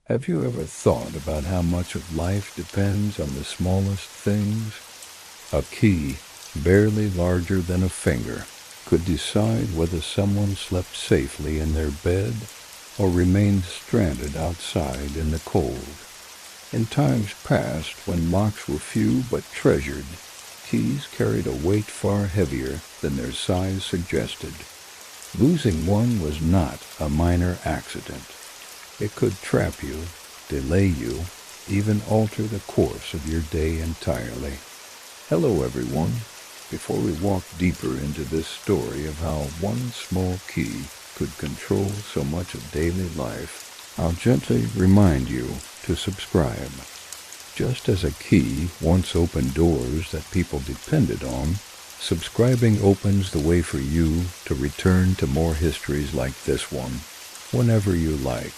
Have you ever thought about how much of life depends on the smallest things? A key, barely larger than a finger, could decide whether someone slept safely in their bed or remained stranded outside in the cold. In times past, when locks were few but treasured, keys carried a weight far heavier than their size suggested. Losing one was not a minor accident. It could trap you, delay you, even alter the course of your day entirely. Hello, everyone. Before we walk deeper into this story of how one small key could control so much of daily life, I'll gently remind you to subscribe. Just as a key once opened doors that people depended on, subscribing opens the way for you to return to more histories like this one, whenever you like.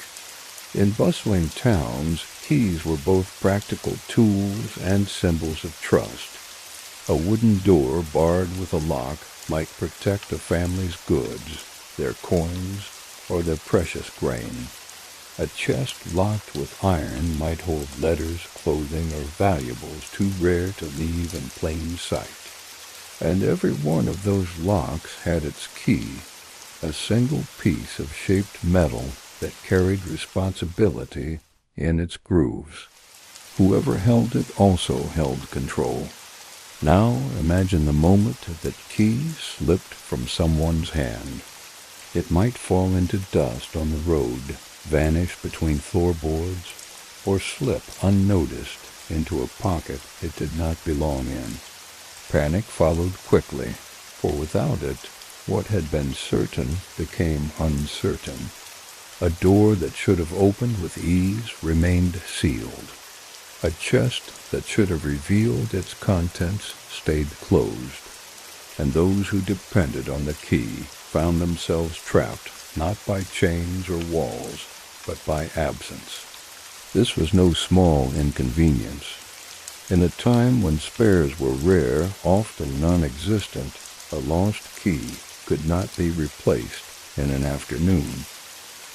In bustling towns, keys were both practical tools and symbols of trust. A wooden door barred with a lock might protect a family's goods, their coins, or their precious grain. A chest locked with iron might hold letters, clothing, or valuables too rare to leave in plain sight. And every one of those locks had its key, a single piece of shaped metal that carried responsibility in its grooves. Whoever held it also held control. Now imagine the moment that key slipped from someone's hand. It might fall into dust on the road, vanish between floorboards, or slip unnoticed into a pocket it did not belong in. Panic followed quickly, for without it, what had been certain became uncertain. A door that should have opened with ease remained sealed. A chest that should have revealed its contents stayed closed. And those who depended on the key found themselves trapped not by chains or walls, but by absence. This was no small inconvenience. In a time when spares were rare, often non-existent, a lost key could not be replaced in an afternoon.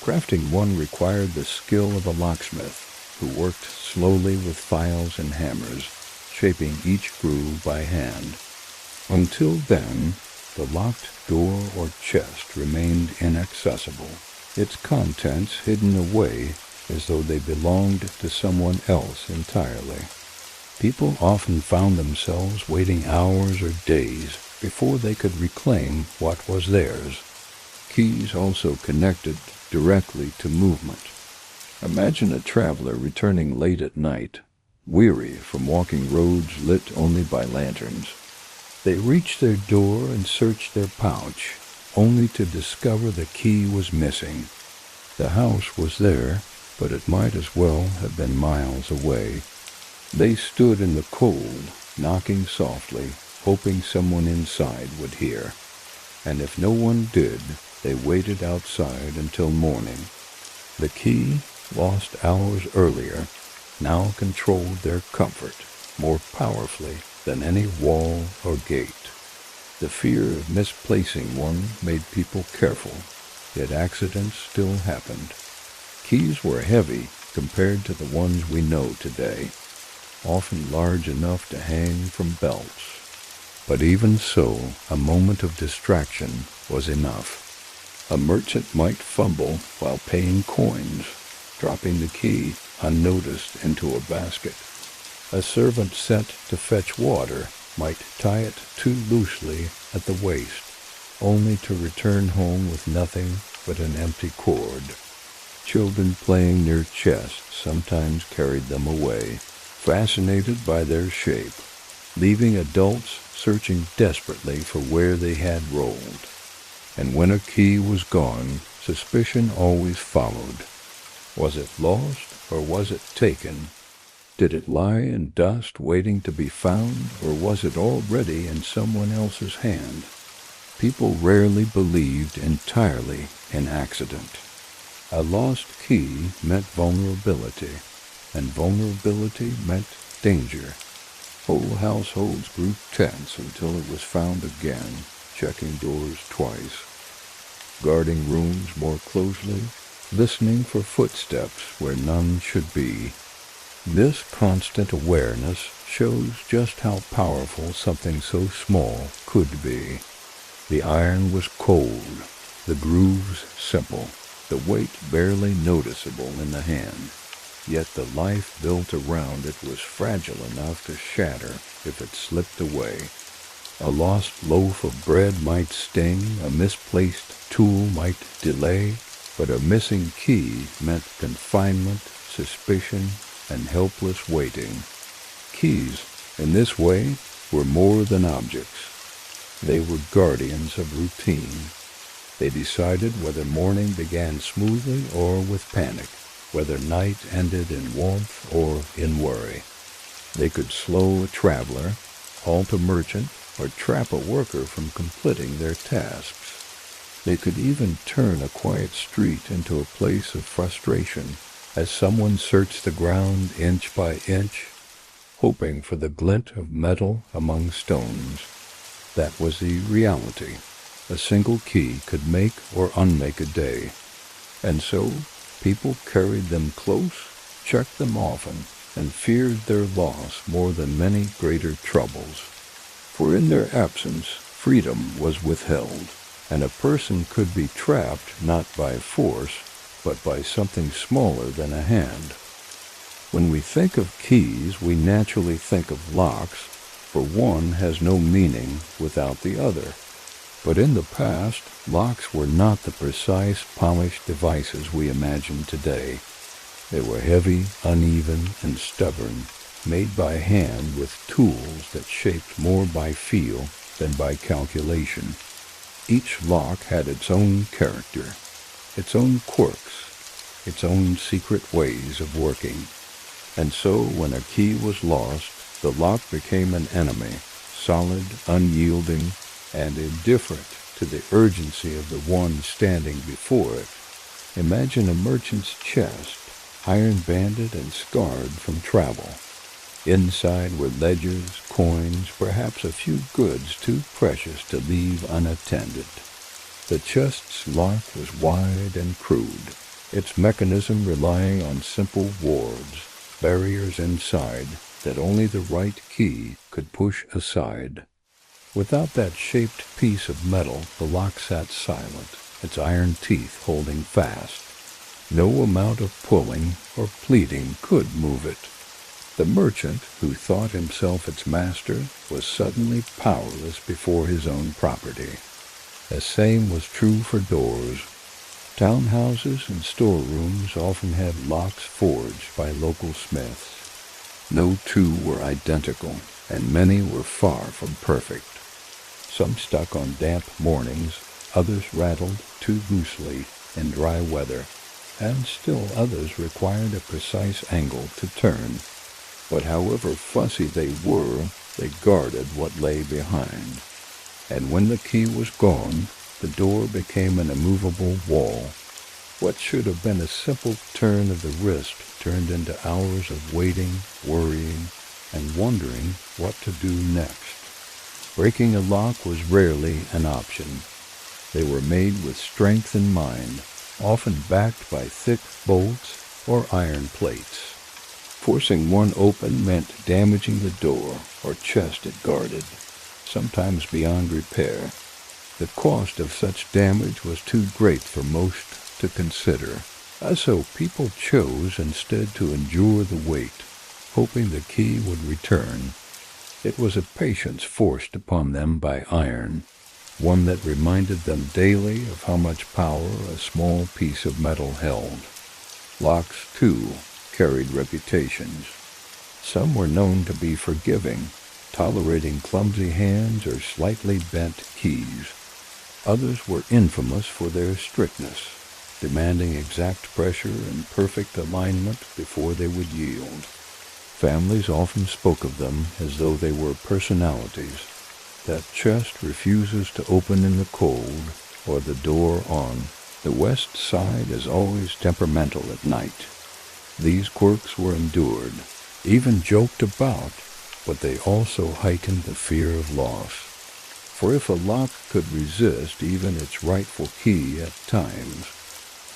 Crafting one required the skill of a locksmith, who worked slowly with files and hammers, shaping each groove by hand. Until then, the locked door or chest remained inaccessible, its contents hidden away as though they belonged to someone else entirely. People often found themselves waiting hours or days before they could reclaim what was theirs. Keys also connected directly to movement. Imagine a traveler returning late at night, weary from walking roads lit only by lanterns. They reached their door and searched their pouch, only to discover the key was missing. The house was there, but it might as well have been miles away. They stood in the cold, knocking softly, hoping someone inside would hear. And if no one did, they waited outside until morning. The key, lost hours earlier, now controlled their comfort more powerfully than any wall or gate. The fear of misplacing one made people careful, yet accidents still happened. Keys were heavy compared to the ones we know today, often large enough to hang from belts. But even so, a moment of distraction was enough. A merchant might fumble while paying coins, dropping the key unnoticed into a basket. A servant sent to fetch water might tie it too loosely at the waist, only to return home with nothing but an empty cord. Children playing near chests sometimes carried them away, fascinated by their shape, leaving adults searching desperately for where they had rolled. And when a key was gone, suspicion always followed. Was it lost, or was it taken? Did it lie in dust waiting to be found, or was it already in someone else's hand? People rarely believed entirely in accident. A lost key meant vulnerability, and vulnerability meant danger. Whole households grew tense until it was found again, checking doors twice, guarding rooms more closely, listening for footsteps where none should be. This constant awareness shows just how powerful something so small could be. The iron was cold, the grooves simple, the weight barely noticeable in the hand. Yet the life built around it was fragile enough to shatter if it slipped away. A lost loaf of bread might sting, a misplaced tool might delay, but a missing key meant confinement, suspicion, and helpless waiting. Keys, in this way, were more than objects. They were guardians of routine. They decided whether morning began smoothly or with panic, whether night ended in warmth or in worry. They could slow a traveler, halt a merchant, or trap a worker from completing their tasks. They could even turn a quiet street into a place of frustration as someone searched the ground inch by inch, hoping for the glint of metal among stones. That was the reality. A single key could make or unmake a day. And so, people carried them close, checked them often, and feared their loss more than many greater troubles. For in their absence, freedom was withheld, and a person could be trapped not by force, but by something smaller than a hand. When we think of keys, we naturally think of locks, for one has no meaning without the other. But in the past, locks were not the precise, polished devices we imagine today. They were heavy, uneven, and stubborn, made by hand with tools that shaped more by feel than by calculation. Each lock had its own character, its own quirks, its own secret ways of working. And so when a key was lost, the lock became an enemy, solid, unyielding, and indifferent to the urgency of the one standing before it. Imagine a merchant's chest, iron-banded and scarred from travel. Inside were ledgers, coins, perhaps a few goods too precious to leave unattended. The chest's lock was wide and crude, its mechanism relying on simple wards, barriers inside that only the right key could push aside. Without that shaped piece of metal, the lock sat silent, its iron teeth holding fast. No amount of pulling or pleading could move it. The merchant, who thought himself its master, was suddenly powerless before his own property. The same was true for doors. Townhouses and storerooms often had locks forged by local smiths. No two were identical, and many were far from perfect. Some stuck on damp mornings, others rattled too loosely in dry weather, and still others required a precise angle to turn. But however fussy they were, they guarded what lay behind. And when the key was gone, the door became an immovable wall. What should have been a simple turn of the wrist turned into hours of waiting, worrying, and wondering what to do next. Breaking a lock was rarely an option. They were made with strength in mind, often backed by thick bolts or iron plates. Forcing one open meant damaging the door or chest it guarded, sometimes beyond repair. The cost of such damage was too great for most to consider, so people chose instead to endure the weight, hoping the key would return. It was a patience forced upon them by iron, one that reminded them daily of how much power a small piece of metal held. Locks, too, carried reputations. Some were known to be forgiving, tolerating clumsy hands or slightly bent keys. Others were infamous for their strictness, demanding exact pressure and perfect alignment before they would yield. Families often spoke of them as though they were personalities. That chest refuses to open in the cold, or the door on. The west side is always temperamental at night. These quirks were endured, even joked about, but they also heightened the fear of loss. For if a lock could resist even its rightful key at times,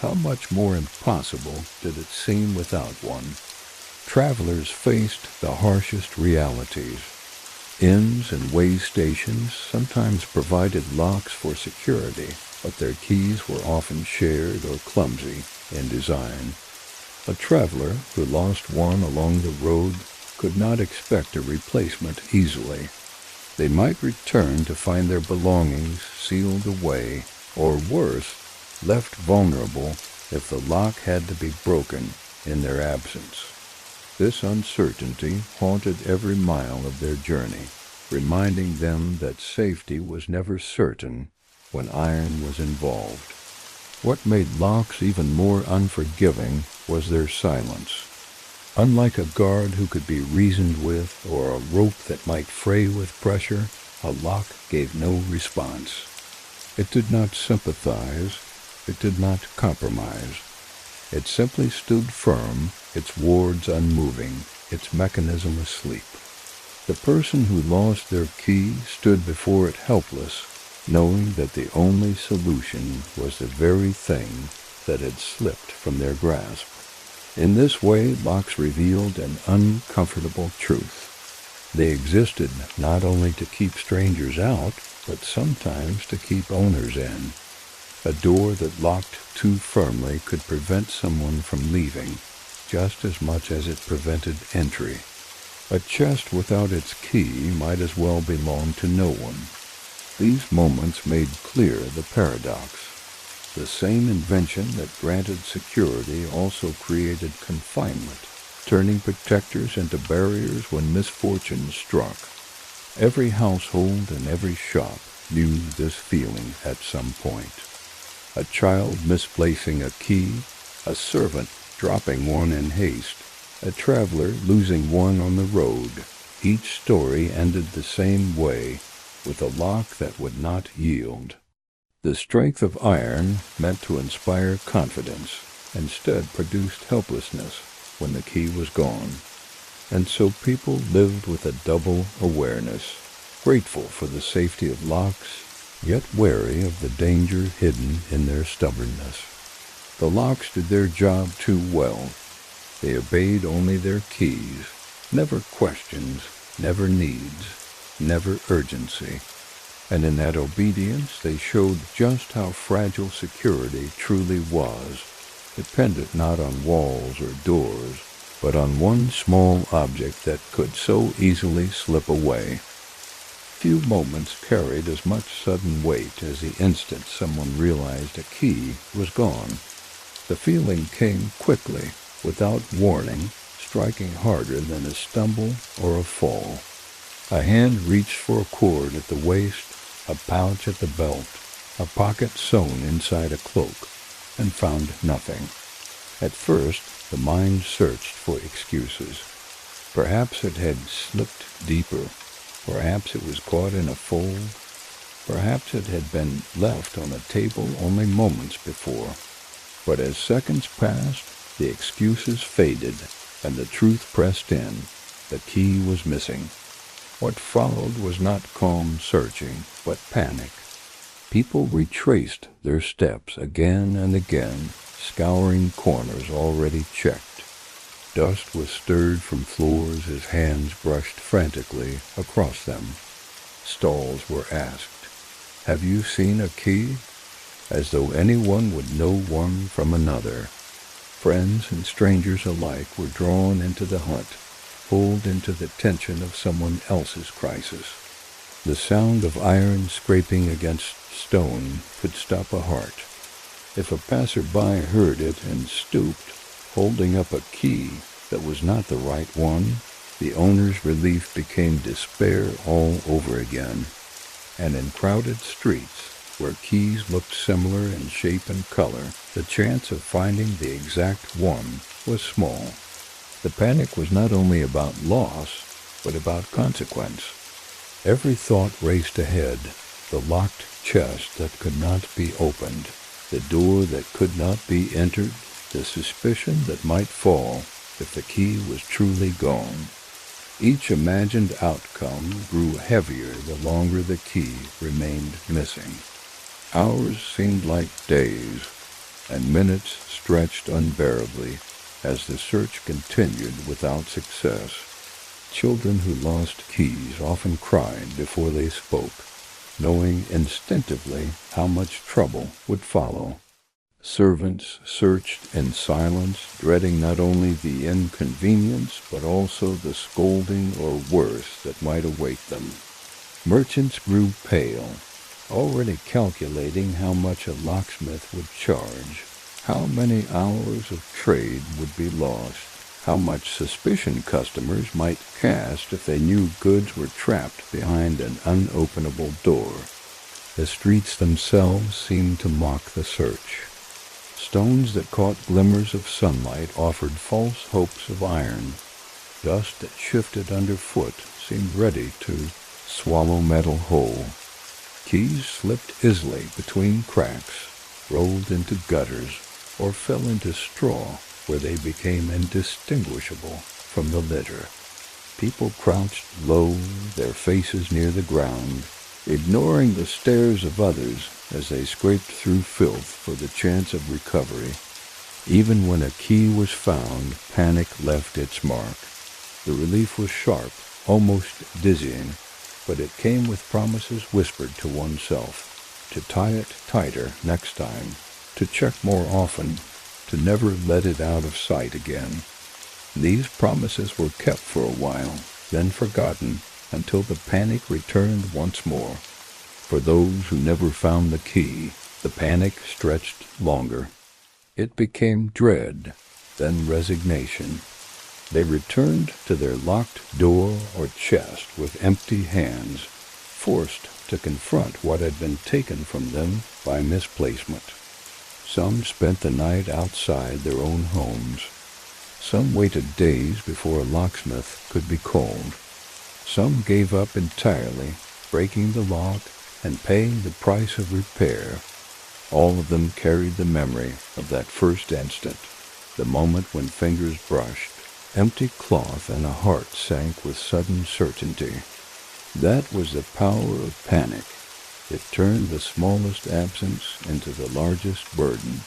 how much more impossible did it seem without one? Travelers faced the harshest realities. Inns and way stations sometimes provided locks for security, but their keys were often shared or clumsy in design. A traveler who lost one along the road could not expect a replacement easily. They might return to find their belongings sealed away, or worse, left vulnerable if the lock had to be broken in their absence. This uncertainty haunted every mile of their journey, reminding them that safety was never certain when iron was involved. What made locks even more unforgiving was their silence. Unlike a guard who could be reasoned with or a rope that might fray with pressure, a lock gave no response. It did not sympathize. It did not compromise. It simply stood firm, its wards unmoving, its mechanism asleep. The person who lost their key stood before it helpless, knowing that the only solution was the very thing that had slipped from their grasp. In this way, locks revealed an uncomfortable truth. They existed not only to keep strangers out, but sometimes to keep owners in. A door that locked too firmly could prevent someone from leaving, just as much as it prevented entry. A chest without its key might as well belong to no one. These moments made clear the paradox. The same invention that granted security also created confinement, turning protectors into barriers when misfortune struck. Every household and every shop knew this feeling at some point. A child misplacing a key, a servant dropping one in haste, a traveler losing one on the road. Each story ended the same way, with a lock that would not yield. The strength of iron meant to inspire confidence, instead produced helplessness when the key was gone. And so people lived with a double awareness, grateful for the safety of locks, yet wary of the danger hidden in their stubbornness. The locks did their job too well. They obeyed only their keys, never questions, never needs, never urgency. And in that obedience they showed just how fragile security truly was, dependent not on walls or doors, but on one small object that could so easily slip away. Few moments carried as much sudden weight as the instant someone realized a key was gone. The feeling came quickly, without warning, striking harder than a stumble or a fall. A hand reached for a cord at the waist, a pouch at the belt, a pocket sewn inside a cloak, and found nothing. At first, the mind searched for excuses. Perhaps it had slipped deeper. Perhaps it was caught in a fold. Perhaps it had been left on a table only moments before. But as seconds passed, the excuses faded, and the truth pressed in. The key was missing. What followed was not calm searching, but panic. People retraced their steps again and again, scouring corners already checked. Dust was stirred from floors as hands brushed frantically across them. Stalls were asked, "Have you seen a key?" As though anyone would know one from another. Friends and strangers alike were drawn into the hunt, pulled into the tension of someone else's crisis. The sound of iron scraping against stone could stop a heart. If a passerby heard it and stooped, holding up a key that was not the right one, the owner's relief became despair all over again. And in crowded streets, where keys looked similar in shape and color, the chance of finding the exact one was small. The panic was not only about loss, but about consequence. Every thought raced ahead, the locked chest that could not be opened, the door that could not be entered, the suspicion that might fall if the key was truly gone. Each imagined outcome grew heavier the longer the key remained missing. Hours seemed like days. and minutes stretched unbearably as the search continued without success. Children who lost keys often cried before they spoke, knowing instinctively how much trouble would follow. Servants searched in silence, dreading not only the inconvenience but also the scolding or worse that might await them. Merchants grew pale, already calculating how much a locksmith would charge, how many hours of trade would be lost, how much suspicion customers might cast if they knew goods were trapped behind an unopenable door. The streets themselves seemed to mock the search. Stones that caught glimmers of sunlight offered false hopes of iron. Dust that shifted underfoot seemed ready to swallow metal whole. Keys slipped easily between cracks, rolled into gutters, or fell into straw where they became indistinguishable from the litter. People crouched low, their faces near the ground, ignoring the stares of others as they scraped through filth for the chance of recovery. Even when a key was found, panic left its mark. The relief was sharp, almost dizzying, but it came with promises whispered to oneself, to tie it tighter next time, to check more often, to never let it out of sight again. These promises were kept for a while, then forgotten, until the panic returned once more. For those who never found the key, the panic stretched longer. It became dread, then resignation. They returned to their locked door or chest with empty hands, forced to confront what had been taken from them by misplacement. Some spent the night outside their own homes. Some waited days before a locksmith could be called. Some gave up entirely, breaking the lock and paying the price of repair. All of them carried the memory of that first instant, the moment when fingers brushed, empty cloth and a heart sank with sudden certainty. That was the power of panic. It turned the smallest absence into the largest burden.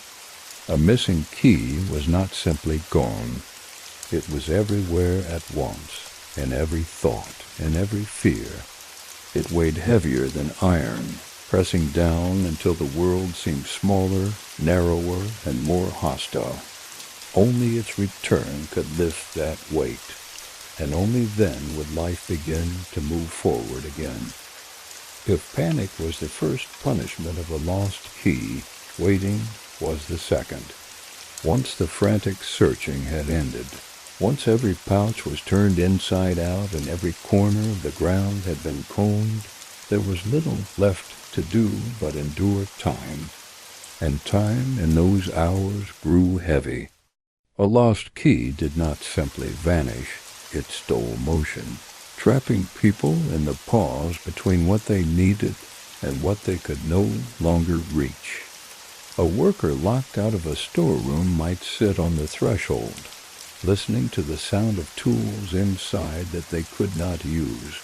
A missing key was not simply gone. It was everywhere at once, in every thought, in every fear. It weighed heavier than iron, pressing down until the world seemed smaller, narrower, and more hostile. Only its return could lift that weight, and only then would life begin to move forward again. If panic was the first punishment of a lost key, waiting was the second. Once the frantic searching had ended, once every pouch was turned inside out and every corner of the ground had been combed, there was little left to do but endure time. And time in those hours grew heavy. A lost key did not simply vanish, it stole motion, trapping people in the pause between what they needed and what they could no longer reach. A worker locked out of a storeroom might sit on the threshold, listening to the sound of tools inside that they could not use.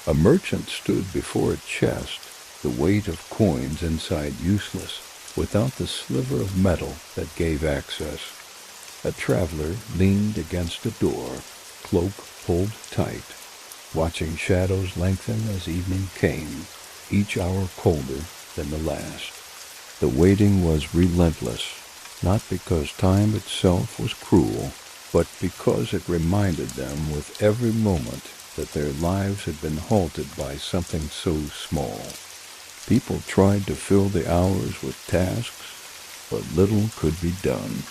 A merchant stood before a chest, the weight of coins inside useless, without the sliver of metal that gave access. A traveler leaned against a door, cloak pulled tight, watching shadows lengthen as evening came, each hour colder than the last. The waiting was relentless, not because time itself was cruel, but because it reminded them with every moment that their lives had been halted by something so small. People tried to fill the hours with tasks, but little could be done.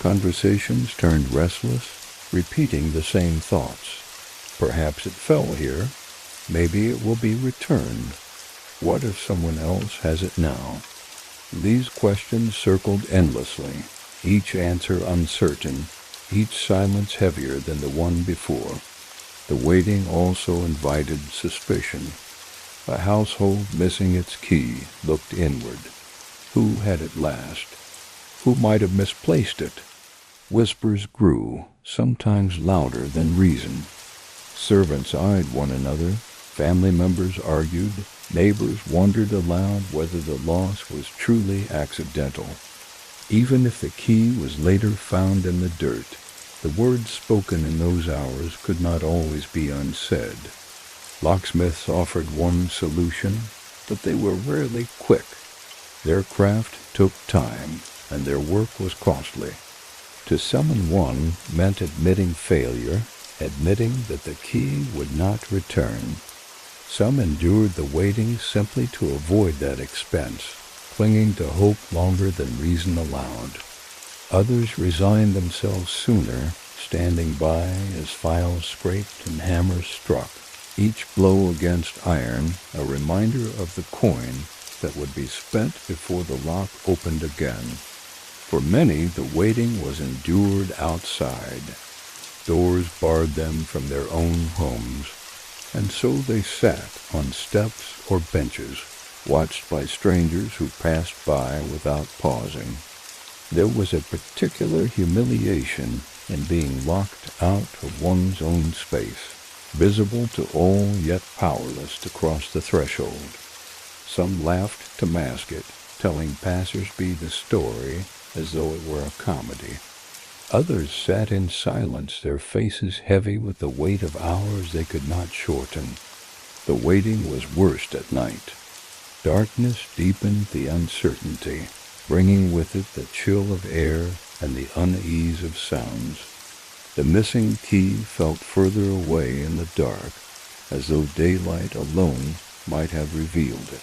Conversations turned restless, repeating the same thoughts. Perhaps it fell here. Maybe it will be returned. What if someone else has it now? These questions circled endlessly, each answer uncertain, each silence heavier than the one before. The waiting also invited suspicion. A household missing its key looked inward. Who had it last? Who might have misplaced it? Whispers grew, sometimes louder than reason. Servants eyed one another, family members argued, neighbors wondered aloud whether the loss was truly accidental. Even if the key was later found in the dirt, the words spoken in those hours could not always be unsaid. Locksmiths offered one solution, but they were rarely quick. Their craft took time, and their work was costly. To summon one meant admitting failure, admitting that the key would not return. Some endured the waiting simply to avoid that expense, clinging to hope longer than reason allowed. Others resigned themselves sooner, standing by as files scraped and hammers struck, each blow against iron a reminder of the coin that would be spent before the lock opened again. For many, the waiting was endured outside. Doors barred them from their own homes, and so they sat on steps or benches, watched by strangers who passed by without pausing. There was a particular humiliation in being locked out of one's own space, visible to all yet powerless to cross the threshold. Some laughed to mask it, telling passers-by the story as though it were a comedy. Others sat in silence, their faces heavy with the weight of hours they could not shorten. The waiting was worst at night. Darkness deepened the uncertainty, bringing with it the chill of air and the unease of sounds. The missing key felt further away in the dark, as though daylight alone might have revealed it.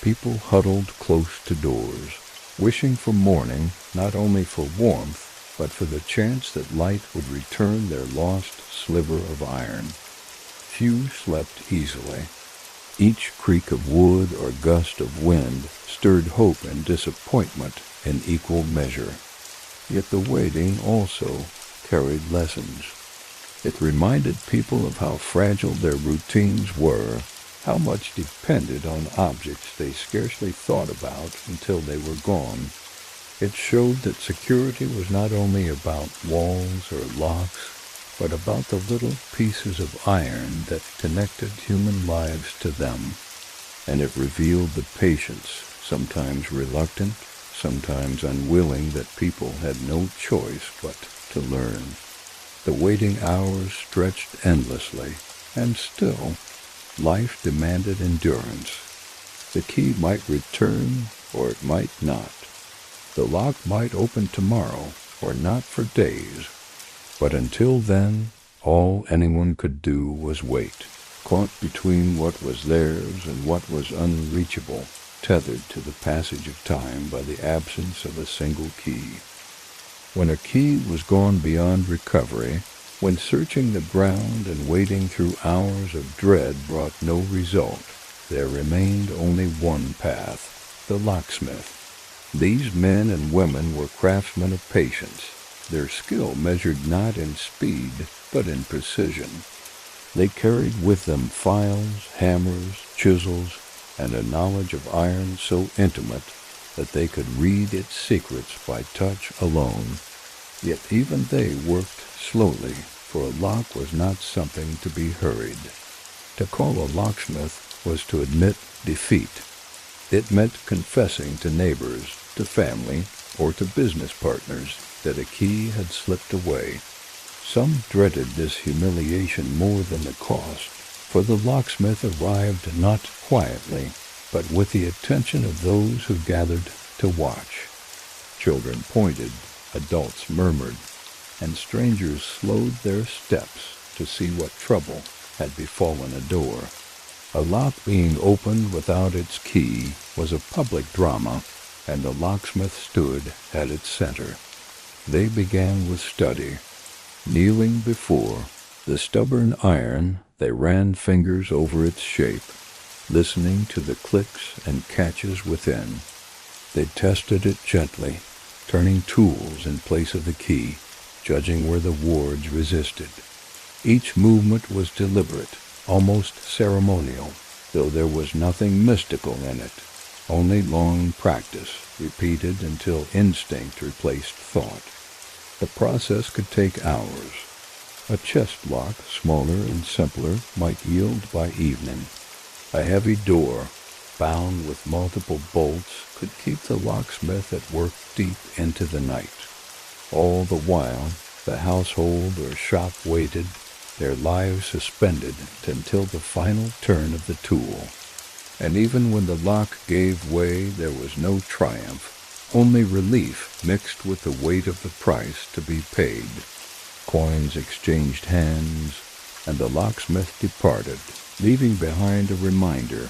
People huddled close to doors, wishing for morning, not only for warmth, but for the chance that light would return their lost sliver of iron. Few slept easily. Each creak of wood or gust of wind stirred hope and disappointment in equal measure. Yet the waiting also carried lessons. It reminded people of how fragile their routines were, how much depended on objects they scarcely thought about until they were gone. It showed that security was not only about walls or locks, but about the little pieces of iron that connected human lives to them. And it revealed the patience, sometimes reluctant, sometimes unwilling, that people had no choice but to learn. The waiting hours stretched endlessly, and still, life demanded endurance. The key might return, or it might not. The lock might open tomorrow, or not for days. But until then, all anyone could do was wait, caught between what was theirs and what was unreachable, tethered to the passage of time by the absence of a single key. When a key was gone beyond recovery, when searching the ground and wading through hours of dread brought no result, there remained only one path, the locksmith. These men and women were craftsmen of patience, their skill measured not in speed, but in precision. They carried with them files, hammers, chisels, and a knowledge of iron so intimate that they could read its secrets by touch alone. Yet even they worked slowly, for a lock was not something to be hurried. To call a locksmith was to admit defeat. It meant confessing to neighbors, to family, or to business partners that a key had slipped away. Some dreaded this humiliation more than the cost, for the locksmith arrived not quietly, but with the attention of those who gathered to watch. Children pointed, adults murmured, and strangers slowed their steps to see what trouble had befallen a door. A lock being opened without its key was a public drama, and the locksmith stood at its center. They began with study. Kneeling before the stubborn iron, they ran fingers over its shape, listening to the clicks and catches within. They tested it gently, turning tools in place of the key, judging where the wards resisted. Each movement was deliberate, almost ceremonial, though there was nothing mystical in it, only long practice, repeated until instinct replaced thought. The process could take hours. A chest lock, smaller and simpler, might yield by evening. A heavy door, bound with multiple bolts could keep the locksmith at work deep into the night. All the while, the household or shop waited, their lives suspended until the final turn of the tool. And even when the lock gave way, there was no triumph, only relief mixed with the weight of the price to be paid. Coins exchanged hands, and the locksmith departed, leaving behind a reminder.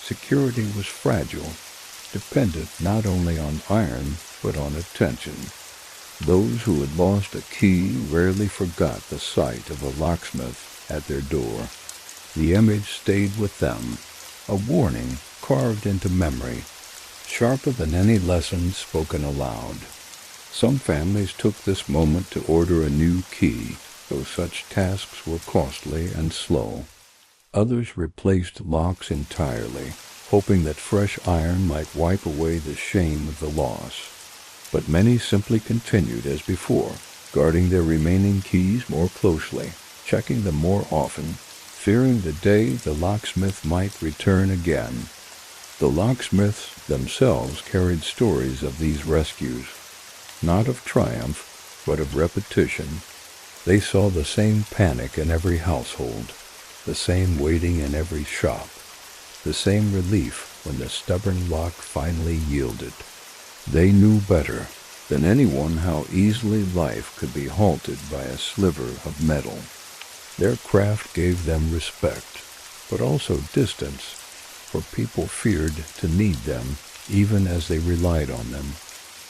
Security was fragile, dependent not only on iron, but on attention. Those who had lost a key rarely forgot the sight of a locksmith at their door. The image stayed with them, a warning carved into memory, sharper than any lesson spoken aloud. Some families took this moment to order a new key, though such tasks were costly and slow. Others replaced locks entirely, hoping that fresh iron might wipe away the shame of the loss. But many simply continued as before, guarding their remaining keys more closely, checking them more often, fearing the day the locksmith might return again. The locksmiths themselves carried stories of these rescues, not of triumph, but of repetition. They saw the same panic in every household, the same waiting in every shop, the same relief when the stubborn lock finally yielded. They knew better than anyone how easily life could be halted by a sliver of metal. Their craft gave them respect, but also distance, for people feared to need them even as they relied on them.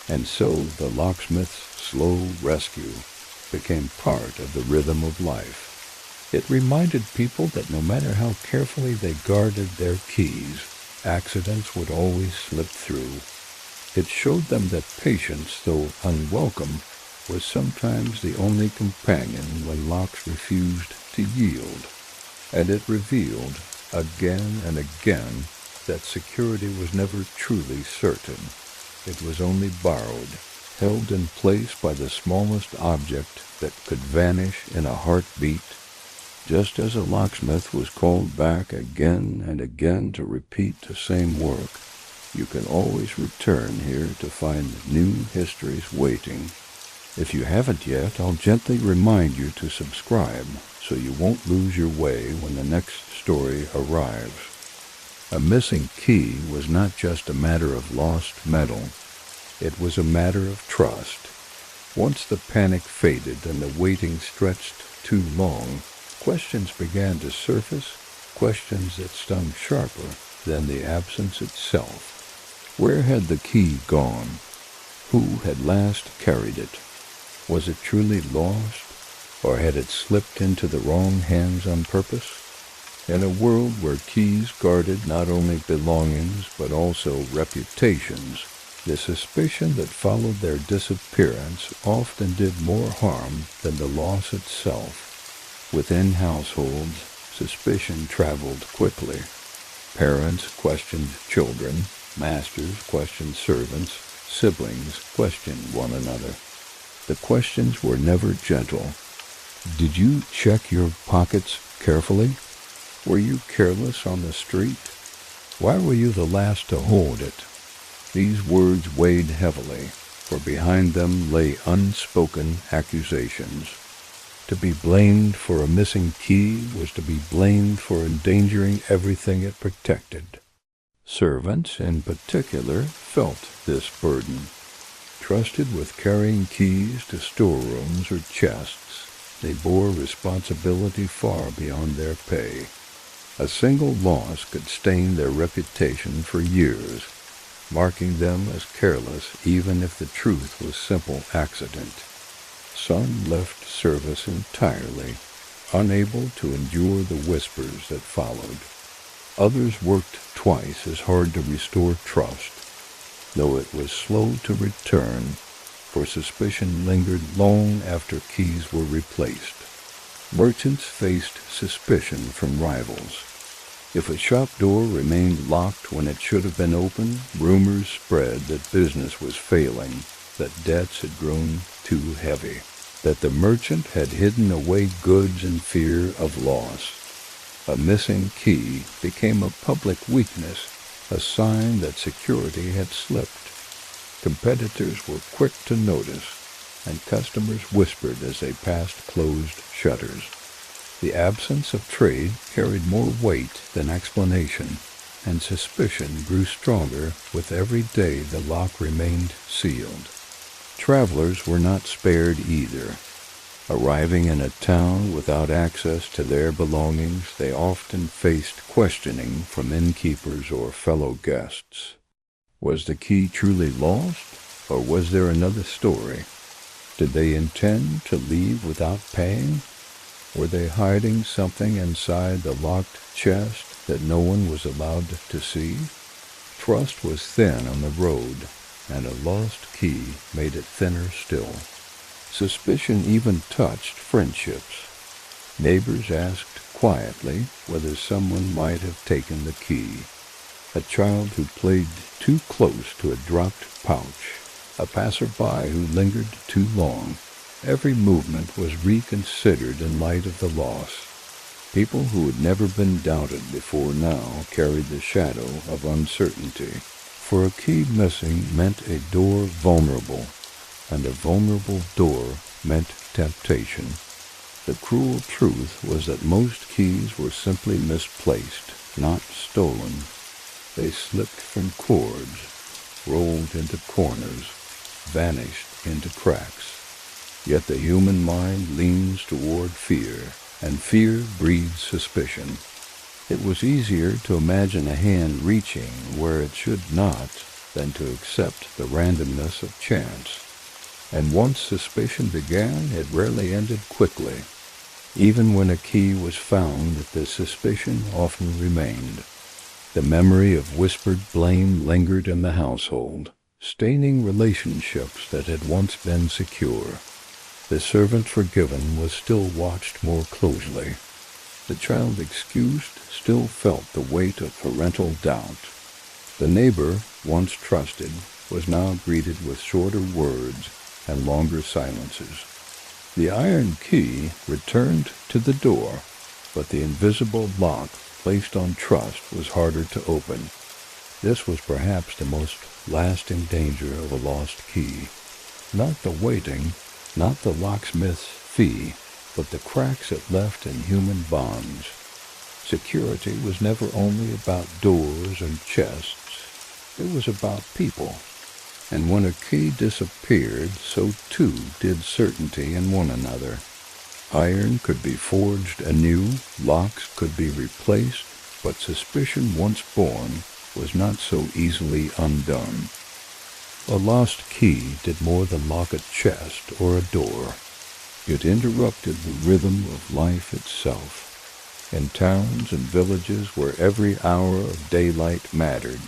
And so the locksmith's slow rescue became part of the rhythm of life. It reminded people that no matter how carefully they guarded their keys, accidents would always slip through. It showed them that patience, though unwelcome, was sometimes the only companion when locks refused to yield. And it revealed, again and again, that security was never truly certain. It was only borrowed, held in place by the smallest object that could vanish in a heartbeat, just as a locksmith was called back again and again to repeat the same work. You can always return here to find new histories waiting. If you haven't yet, I'll gently remind you to subscribe so you won't lose your way when the next story arrives. A missing key was not just a matter of lost metal. It was a matter of trust. Once the panic faded and the waiting stretched too long, questions began to surface, questions that stung sharper than the absence itself. Where had the key gone? Who had last carried it? Was it truly lost, or had it slipped into the wrong hands on purpose? In a world where keys guarded not only belongings but also reputations, the suspicion that followed their disappearance often did more harm than the loss itself. Within households, suspicion traveled quickly. Parents questioned children, masters questioned servants, siblings questioned one another. The questions were never gentle. Did you check your pockets carefully? Were you careless on the street? Why were you the last to hold it? These words weighed heavily, for behind them lay unspoken accusations. To be blamed for a missing key was to be blamed for endangering everything it protected. Servants, in particular, felt this burden. Trusted with carrying keys to storerooms or chests, they bore responsibility far beyond their pay. A single loss could stain their reputation for years, marking them as careless even if the truth was simple accident. Some left service entirely, unable to endure the whispers that followed. Others worked twice as hard to restore trust, though it was slow to return, for suspicion lingered long after keys were replaced. Merchants faced suspicion from rivals. If a shop door remained locked when it should have been open, rumors spread that business was failing, that debts had grown too heavy, that the merchant had hidden away goods in fear of loss. A missing key became a public weakness, a sign that security had slipped. Competitors were quick to notice, and customers whispered as they passed closed shutters. The absence of trade carried more weight than explanation, and suspicion grew stronger with every day the lock remained sealed. Travelers were not spared either. Arriving in a town without access to their belongings, they often faced questioning from innkeepers or fellow guests. Was the key truly lost, or was there another story? Did they intend to leave without paying? Were they hiding something inside the locked chest that no one was allowed to see? Trust was thin on the road, and a lost key made it thinner still. Suspicion even touched friendships. Neighbors asked quietly whether someone might have taken the key. A child who played too close to a dropped pouch. A passerby who lingered too long. Every movement was reconsidered in light of the loss. People who had never been doubted before now carried the shadow of uncertainty. For a key missing meant a door vulnerable, and a vulnerable door meant temptation. The cruel truth was that most keys were simply misplaced, not stolen. They slipped from cords, rolled into corners, vanished into cracks. Yet the human mind leans toward fear, and fear breeds suspicion. It was easier to imagine a hand reaching where it should not than to accept the randomness of chance. And once suspicion began, it rarely ended quickly. Even when a key was found, the suspicion often remained. The memory of whispered blame lingered in the household, staining relationships that had once been secure. The servant forgiven was still watched more closely. The child excused still felt the weight of parental doubt. The neighbor, once trusted, was now greeted with shorter words and longer silences. The iron key returned to the door, but the invisible lock placed on trust was harder to open. This was perhaps the most lasting danger of a lost key. Not the waiting, not the locksmith's fee, but the cracks it left in human bonds. Security was never only about doors and chests. It was about people. And when a key disappeared, so too did certainty in one another. Iron could be forged anew, locks could be replaced, but suspicion once born was not so easily undone. A lost key did more than lock a chest or a door. It interrupted the rhythm of life itself. In towns and villages where every hour of daylight mattered,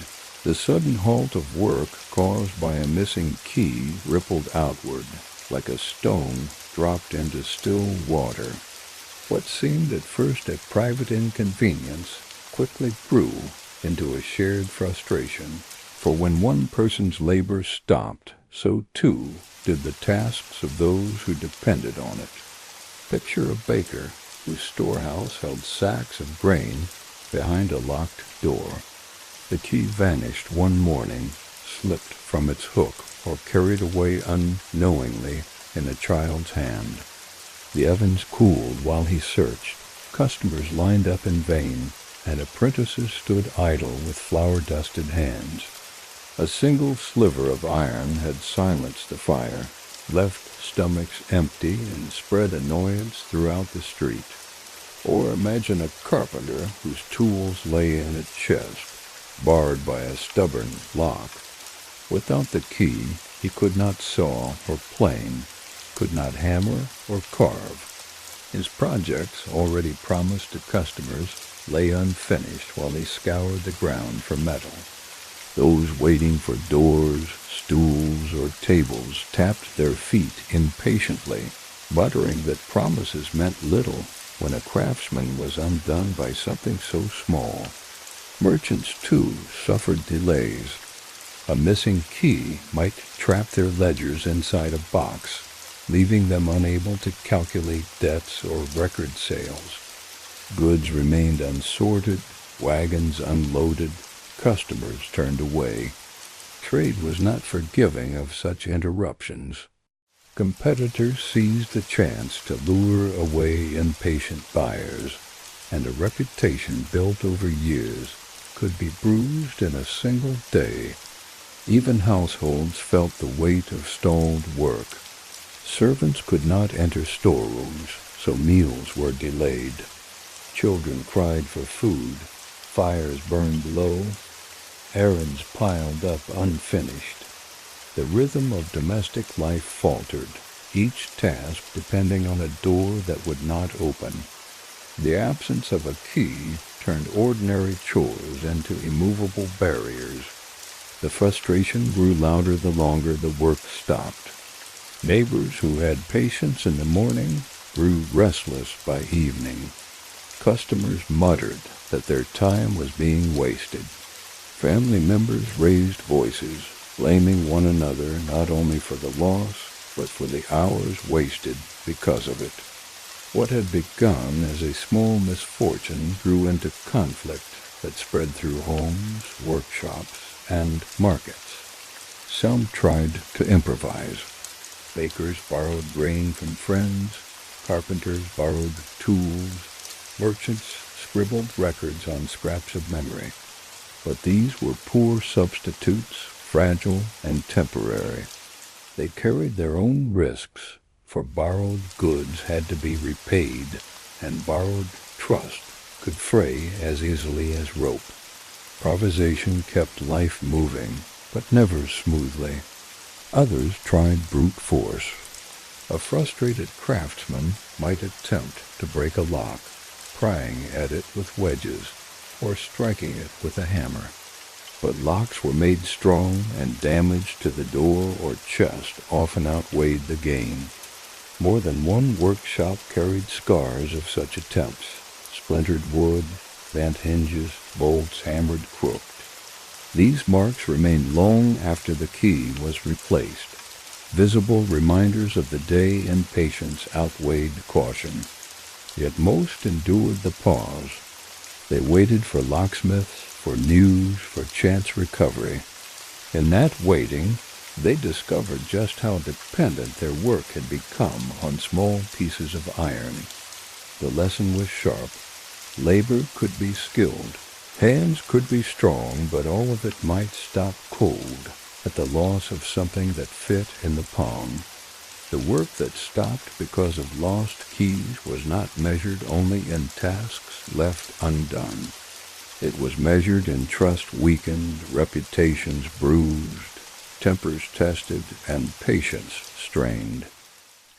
the sudden halt of work caused by a missing key rippled outward, like a stone dropped into still water. What seemed at first a private inconvenience quickly grew into a shared frustration, for when one person's labor stopped, so too did the tasks of those who depended on it. Picture a baker whose storehouse held sacks of grain behind a locked door. The key vanished one morning, slipped from its hook, or carried away unknowingly in a child's hand. The ovens cooled while he searched. Customers lined up in vain, and apprentices stood idle with flour-dusted hands. A single sliver of iron had silenced the fire, left stomachs empty, and spread annoyance throughout the street. Or imagine a carpenter whose tools lay in a chest, barred by a stubborn lock. Without the key, he could not saw or plane, could not hammer or carve. His projects, already promised to customers, lay unfinished while he scoured the ground for metal. Those waiting for doors, stools, or tables tapped their feet impatiently, muttering that promises meant little when a craftsman was undone by something so small. Merchants, too, suffered delays. A missing key might trap their ledgers inside a box, leaving them unable to calculate debts or record sales. Goods remained unsorted, wagons unloaded, customers turned away. Trade was not forgiving of such interruptions. Competitors seized the chance to lure away impatient buyers, and a reputation built over years could be bruised in a single day. Even households felt the weight of stalled work. Servants could not enter storerooms, so meals were delayed. Children cried for food, fires burned low, errands piled up unfinished. The rhythm of domestic life faltered, each task depending on a door that would not open. The absence of a key turned ordinary chores into immovable barriers. The frustration grew louder the longer the work stopped. Neighbors who had patience in the morning grew restless by evening. Customers muttered that their time was being wasted. Family members raised voices, blaming one another not only for the loss, but for the hours wasted because of it. What had begun as a small misfortune grew into conflict that spread through homes, workshops, and markets. Some tried to improvise. Bakers borrowed grain from friends, carpenters borrowed tools, merchants scribbled records on scraps of memory. But these were poor substitutes, fragile and temporary. They carried their own risks, for borrowed goods had to be repaid, and borrowed trust could fray as easily as rope. Improvisation kept life moving, but never smoothly. Others tried brute force. A frustrated craftsman might attempt to break a lock, prying at it with wedges, or striking it with a hammer. But locks were made strong, and damage to the door or chest often outweighed the gain. More than one workshop carried scars of such attempts: splintered wood, bent hinges, bolts hammered crooked. These marks remained long after the key was replaced. Visible reminders of the day impatience outweighed caution. Yet most endured the pause. They waited for locksmiths, for news, for chance recovery. In that waiting, they discovered just how dependent their work had become on small pieces of iron. The lesson was sharp. Labor could be skilled. Hands could be strong, but all of it might stop cold at the loss of something that fit in the palm. The work that stopped because of lost keys was not measured only in tasks left undone. It was measured in trust weakened, reputations bruised, tempers tested, and patience strained.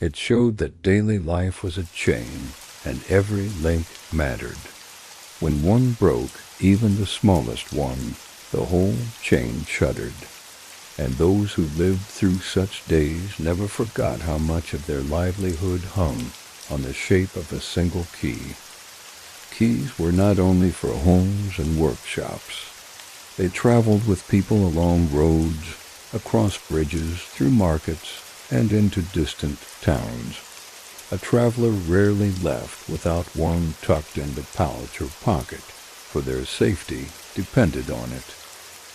It showed that daily life was a chain, and every link mattered. When one broke, even the smallest one, the whole chain shuddered. And those who lived through such days never forgot how much of their livelihood hung on the shape of a single key. Keys were not only for homes and workshops. They traveled with people along roads, across bridges, through markets, and into distant towns. A traveler rarely left without one tucked into pouch or pocket, for their safety depended on it.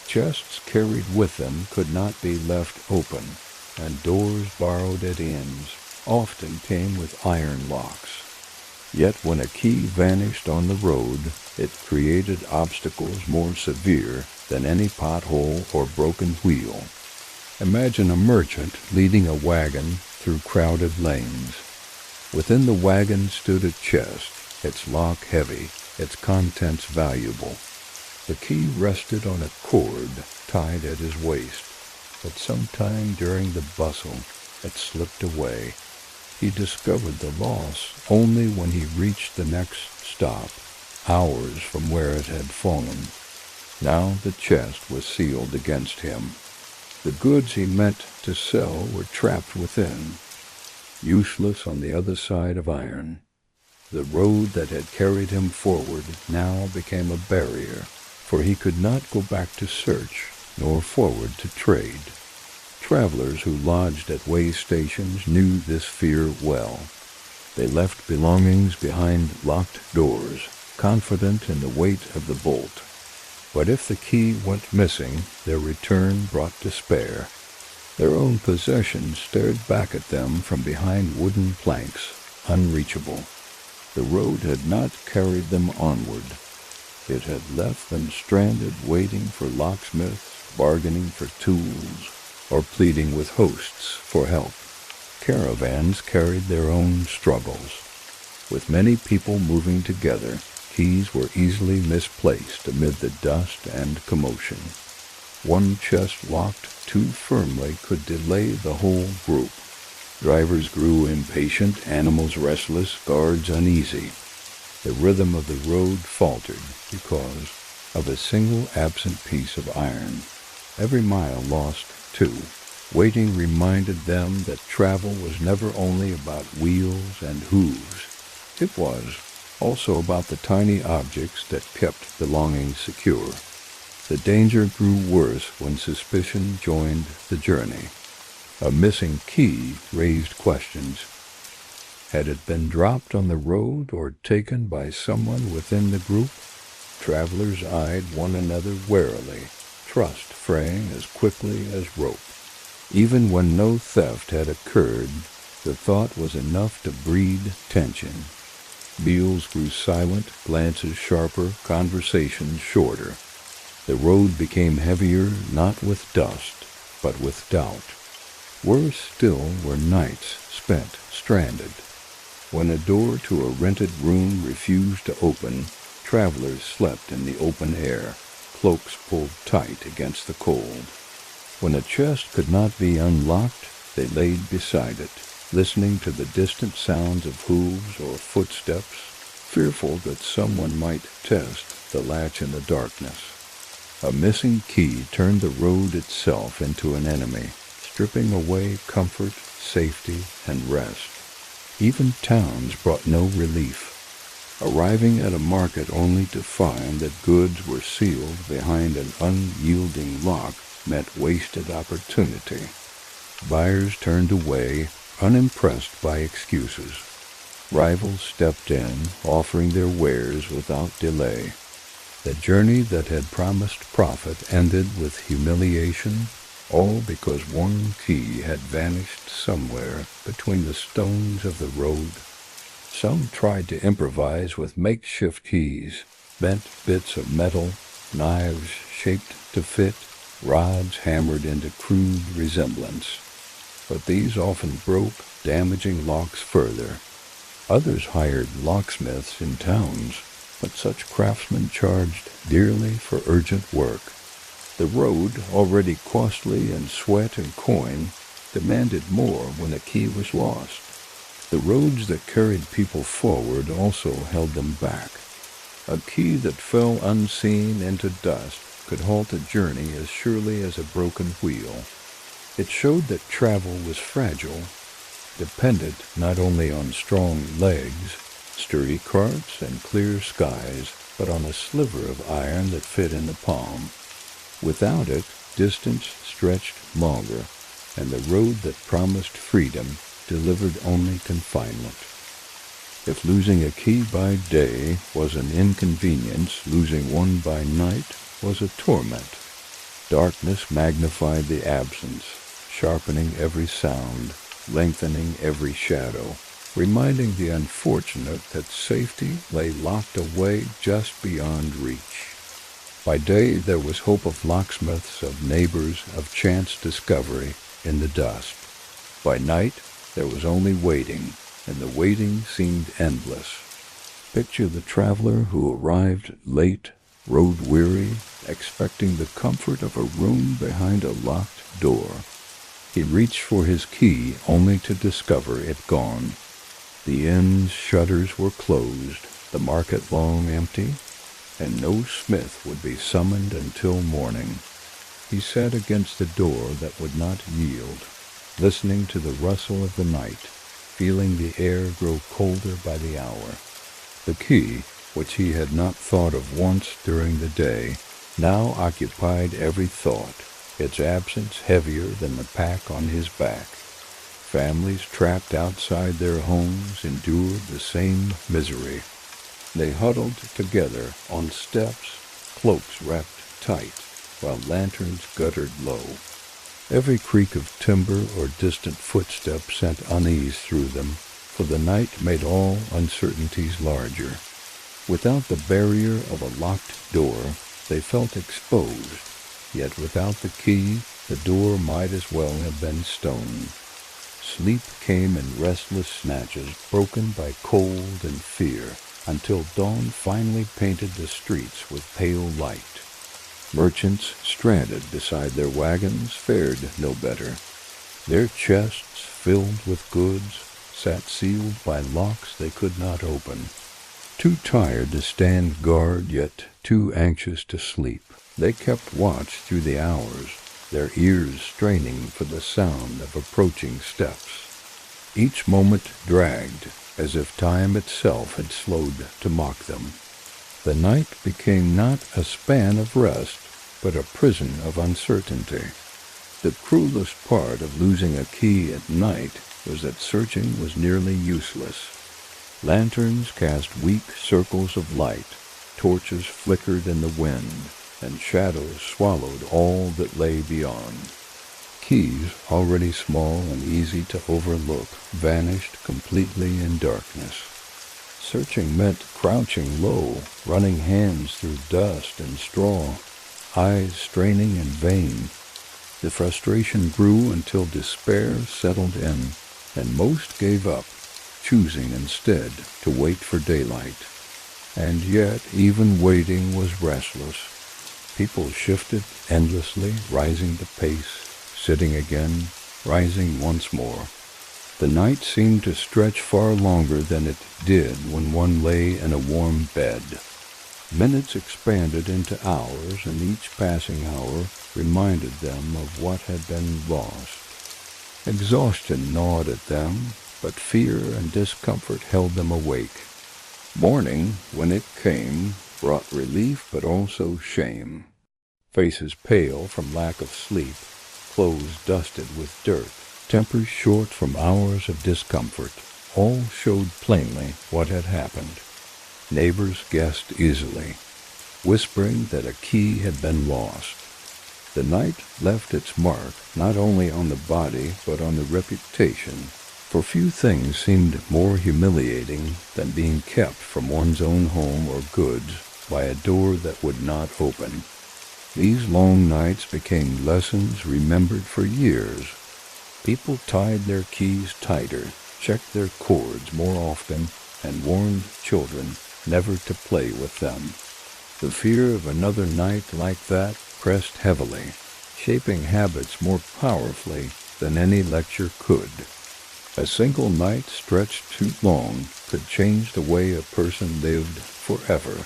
Chests carried with them could not be left open, and doors borrowed at inns often came with iron locks. Yet when a key vanished on the road, it created obstacles more severe than any pothole or broken wheel. Imagine a merchant leading a wagon through crowded lanes. Within the wagon stood a chest, its lock heavy, its contents valuable. The key rested on a cord tied at his waist, but sometime during the bustle it slipped away. He discovered the loss only when he reached the next stop, hours from where it had fallen. Now the chest was sealed against him. The goods he meant to sell were trapped within, useless on the other side of iron. The road that had carried him forward now became a barrier, for he could not go back to search, nor forward to trade. Travelers who lodged at way stations knew this fear well. They left belongings behind locked doors, confident in the weight of the bolt. But if the key went missing, their return brought despair. Their own possessions stared back at them from behind wooden planks, unreachable. The road had not carried them onward. It had left them stranded, waiting for locksmiths, bargaining for tools, or pleading with hosts for help. Caravans carried their own struggles. With many people moving together, keys were easily misplaced amid the dust and commotion. One chest locked too firmly could delay the whole group. Drivers grew impatient, animals restless, guards uneasy. The rhythm of the road faltered because of a single absent piece of iron. Every mile lost, too. Waiting reminded them that travel was never only about wheels and hooves. It was also about the tiny objects that kept belongings secure. The danger grew worse when suspicion joined the journey. A missing key raised questions. Had it been dropped on the road or taken by someone within the group? Travelers eyed one another warily, trust fraying as quickly as rope. Even when no theft had occurred, the thought was enough to breed tension. Meals grew silent, glances sharper, conversations shorter. The road became heavier not with dust, but with doubt. Worse still were nights spent stranded. When a door to a rented room refused to open, travelers slept in the open air, cloaks pulled tight against the cold. When a chest could not be unlocked, they laid beside it, listening to the distant sounds of hooves or footsteps, fearful that someone might test the latch in the darkness. A missing key turned the road itself into an enemy, stripping away comfort, safety, and rest. Even towns brought no relief. Arriving at a market only to find that goods were sealed behind an unyielding lock meant wasted opportunity. Buyers turned away, unimpressed by excuses. Rivals stepped in, offering their wares without delay. The journey that had promised profit ended with humiliation, all because one key had vanished somewhere between the stones of the road. Some tried to improvise with makeshift keys, bent bits of metal, knives shaped to fit, rods hammered into crude resemblance. But these often broke, damaging locks further. Others hired locksmiths in towns, but such craftsmen charged dearly for urgent work. The road, already costly in sweat and coin, demanded more when a key was lost. The roads that carried people forward also held them back. A key that fell unseen into dust could halt a journey as surely as a broken wheel. It showed that travel was fragile, dependent not only on strong legs, sturdy carts, and clear skies, but on a sliver of iron that fit in the palm. Without it, distance stretched longer, and the road that promised freedom delivered only confinement. If losing a key by day was an inconvenience, losing one by night was a torment. Darkness magnified the absence, sharpening every sound, lengthening every shadow, reminding the unfortunate that safety lay locked away just beyond reach. By day there was hope of locksmiths, of neighbors, of chance discovery in the dust. By night there was only waiting, and the waiting seemed endless. Picture the traveler who arrived late, road-weary, expecting the comfort of a room behind a locked door. He reached for his key only to discover it gone. The inn's shutters were closed, the market long empty, and no smith would be summoned until morning. He sat against the door that would not yield, listening to the rustle of the night, feeling the air grow colder by the hour. The key, which he had not thought of once during the day, now occupied every thought, its absence heavier than the pack on his back. Families trapped outside their homes endured the same misery. They huddled together on steps, cloaks wrapped tight, while lanterns guttered low. Every creak of timber or distant footstep sent unease through them, for the night made all uncertainties larger. Without the barrier of a locked door, they felt exposed, yet without the key, the door might as well have been stone. Sleep came in restless snatches, broken by cold and fear, until dawn finally painted the streets with pale light. Merchants stranded beside their wagons fared no better. Their chests, filled with goods, sat sealed by locks they could not open. Too tired to stand guard, yet too anxious to sleep, they kept watch through the hours, their ears straining for the sound of approaching steps. Each moment dragged, as if time itself had slowed to mock them. The night became not a span of rest, but a prison of uncertainty. The cruelest part of losing a key at night was that searching was nearly useless. Lanterns cast weak circles of light, torches flickered in the wind, and shadows swallowed all that lay beyond. Keys, already small and easy to overlook, vanished completely in darkness. Searching meant crouching low, running hands through dust and straw, eyes straining in vain. The frustration grew until despair settled in, and most gave up, choosing instead to wait for daylight. And yet even waiting was restless. People shifted endlessly, rising to pace, sitting again, rising once more. The night seemed to stretch far longer than it did when one lay in a warm bed. Minutes expanded into hours, and each passing hour reminded them of what had been lost. Exhaustion gnawed at them, but fear and discomfort held them awake. Morning, when it came, brought relief but also shame. Faces pale from lack of sleep, clothes dusted with dirt, tempers short from hours of discomfort, all showed plainly what had happened. Neighbors guessed easily, whispering that a key had been lost. The night left its mark not only on the body but on the reputation, for few things seemed more humiliating than being kept from one's own home or goods by a door that would not open. These long nights became lessons remembered for years. People tied their keys tighter, checked their cords more often, and warned children never to play with them. The fear of another night like that pressed heavily, shaping habits more powerfully than any lecture could. A single night stretched too long could change the way a person lived forever.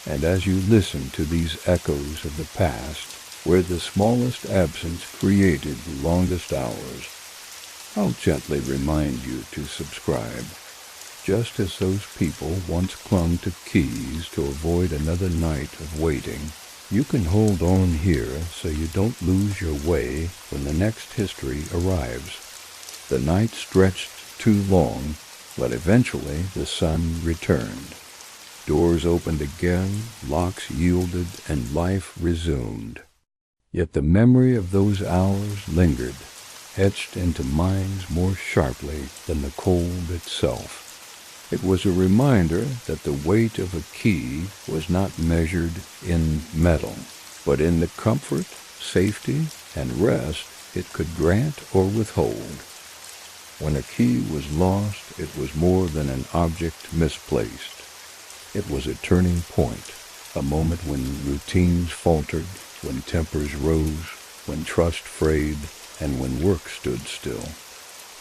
And as you listen to these echoes of the past, where the smallest absence created the longest hours, I'll gently remind you to subscribe. Just as those people once clung to keys to avoid another night of waiting, you can hold on here so you don't lose your way when the next history arrives. The night stretched too long, but eventually the sun returned. Doors opened again, locks yielded, and life resumed. Yet the memory of those hours lingered, etched into minds more sharply than the cold itself. It was a reminder that the weight of a key was not measured in metal, but in the comfort, safety, and rest it could grant or withhold. When a key was lost, it was more than an object misplaced. It was a turning point, a moment when routines faltered, when tempers rose, when trust frayed, and when work stood still.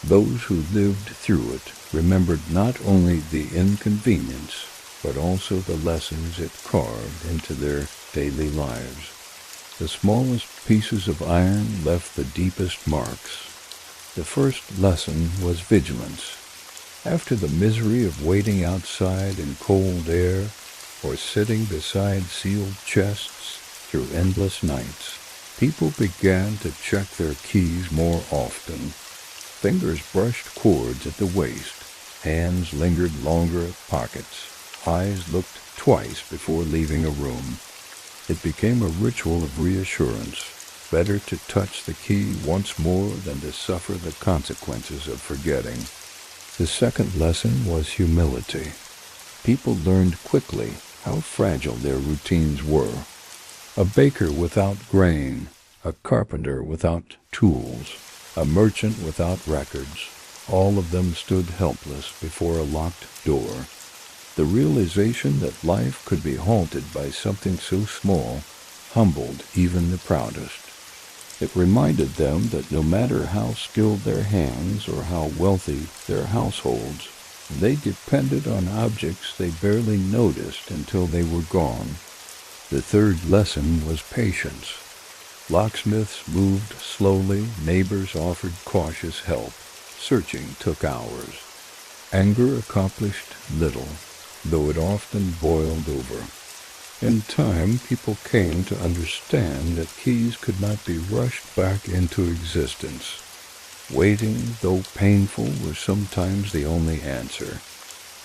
Those who lived through it remembered not only the inconvenience, but also the lessons it carved into their daily lives. The smallest pieces of iron left the deepest marks. The first lesson was vigilance. After the misery of waiting outside in cold air, or sitting beside sealed chests through endless nights, people began to check their keys more often. Fingers brushed cords at the waist, hands lingered longer at pockets, eyes looked twice before leaving a room. It became a ritual of reassurance. Better to touch the key once more than to suffer the consequences of forgetting. The second lesson was humility. People learned quickly how fragile their routines were. A baker without grain, a carpenter without tools, a merchant without records, all of them stood helpless before a locked door. The realization that life could be halted by something so small humbled even the proudest. It reminded them that no matter how skilled their hands or how wealthy their households, they depended on objects they barely noticed until they were gone. The third lesson was patience. Locksmiths moved slowly, neighbors offered cautious help. Searching took hours. Anger accomplished little, though it often boiled over. In time, people came to understand that keys could not be rushed back into existence. Waiting, though painful, was sometimes the only answer,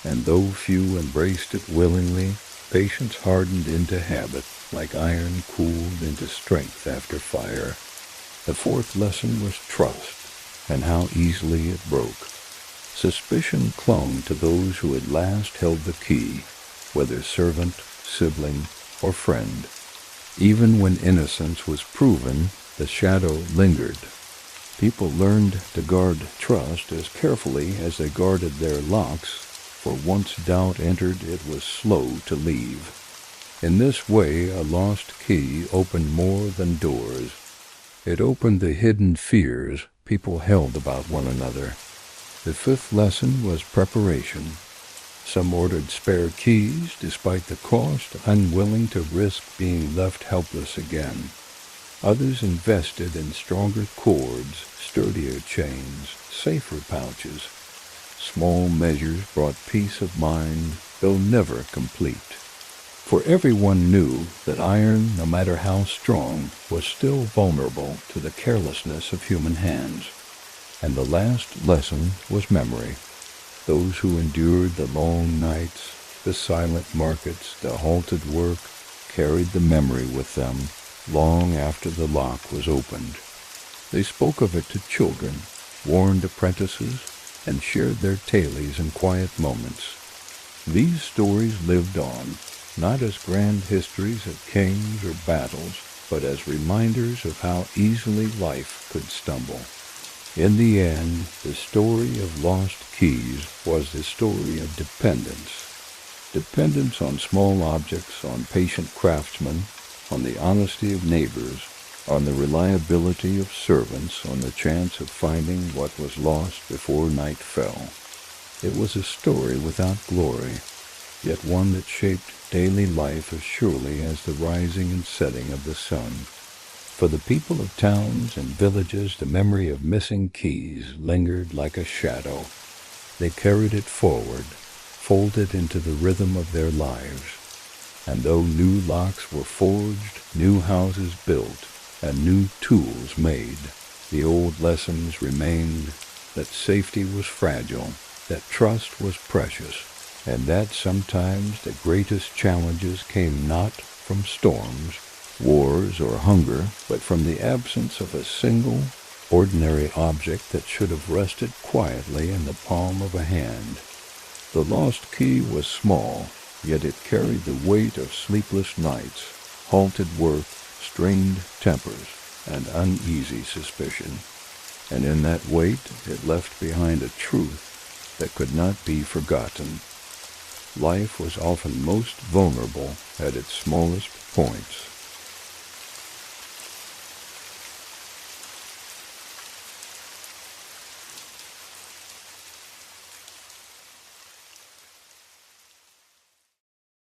and though few embraced it willingly, patience hardened into habit, like iron cooled into strength after fire. The fourth lesson was trust, and how easily it broke. Suspicion clung to those who had last held the key, whether servant, sibling, or friend. Even when innocence was proven, the shadow lingered. People learned to guard trust as carefully as they guarded their locks, for once doubt entered, it was slow to leave. In this way, a lost key opened more than doors. It opened the hidden fears people held about one another. The fifth lesson was preparation. Some ordered spare keys, despite the cost, unwilling to risk being left helpless again. Others invested in stronger cords, sturdier chains, safer pouches. Small measures brought peace of mind, though never complete. For everyone knew that iron, no matter how strong, was still vulnerable to the carelessness of human hands. And the last lesson was memory. Those who endured the long nights, the silent markets, the halted work, carried the memory with them long after the lock was opened. They spoke of it to children, warned apprentices, and shared their tales in quiet moments. These stories lived on, not as grand histories of kings or battles, but as reminders of how easily life could stumble. In the end, the story of lost keys was the story of dependence. Dependence on small objects, on patient craftsmen, on the honesty of neighbors, on the reliability of servants, on the chance of finding what was lost before night fell. It was a story without glory, yet one that shaped daily life as surely as the rising and setting of the sun. For the people of towns and villages, the memory of missing keys lingered like a shadow. They carried it forward, folded into the rhythm of their lives. And though new locks were forged, new houses built, and new tools made, the old lessons remained that safety was fragile, that trust was precious, and that sometimes the greatest challenges came not from storms, wars, or hunger, but from the absence of a single, ordinary object that should have rested quietly in the palm of a hand. The lost key was small, yet it carried the weight of sleepless nights, halted work, strained tempers, and uneasy suspicion. And in that weight it left behind a truth that could not be forgotten. Life was often most vulnerable at its smallest points.